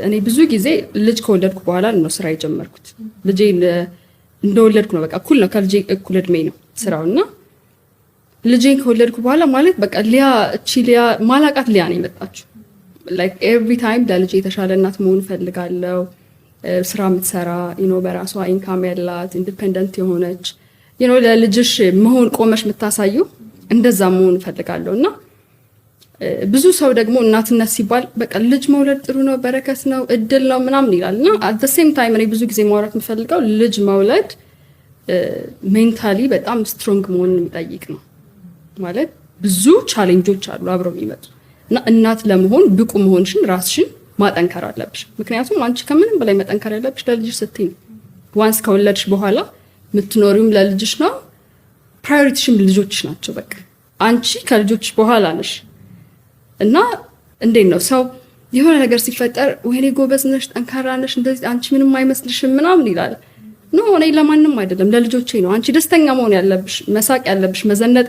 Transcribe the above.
እኔ ብዙ ጊዜ ልጅ ከወለድኩ በኋላ ነው ስራ የጀመርኩት። ልጄን እንደወለድኩ ነው በቃ እኩል ነው ከልጄ እኩል እድሜ ነው ስራውና ልጄን ከወለድኩ በኋላ ማለት በቃ ሊያ ማላቃት ሊያ ነው የመጣችው። like every time ለልጄ የተሻለ እናት መሆን ፈልጋለሁ። ስራ የምትሰራ በራሷ ኢንካም ያላት ኢንዲፔንደንት የሆነች ለልጅሽ መሆን ቆመሽ የምታሳዩ እንደዛ መሆን ፈልጋለሁና ብዙ ሰው ደግሞ እናትነት ሲባል በቃ ልጅ መውለድ ጥሩ ነው በረከት ነው እድል ነው ምናምን ይላልና at the same time እኔ ብዙ ጊዜ ማውራት የምፈልገው ልጅ መውለድ ሜንታሊ በጣም ስትሮንግ መሆን የሚጠይቅ ነው። ማለት ብዙ ቻሌንጆች አሉ አብረው የሚመጡ እና እናት ለመሆን ብቁ መሆንሽን ራስሽን ማጠንከር አለብሽ። ምክንያቱም አንቺ ከምንም በላይ መጠንከር ያለብሽ ለልጅሽ ስትይ ዋንስ ከወለድሽ በኋላ የምትኖሪውም ለልጅሽ ነው። ፕራዮሪቲሽም ልጆችሽ ናቸው። በቃ አንቺ ከልጆችሽ በኋላ ነሽ እና እንዴት ነው ሰው የሆነ ነገር ሲፈጠር ወይኔ ጎበዝ ነሽ ጠንካራ ነሽ እንደዚህ አንቺ ምንም አይመስልሽም ምናምን ይላል። እኔ ለማንም አይደለም ለልጆቼ ነው። አንቺ ደስተኛ መሆን ያለብሽ፣ መሳቅ ያለብሽ፣ መዘነጥ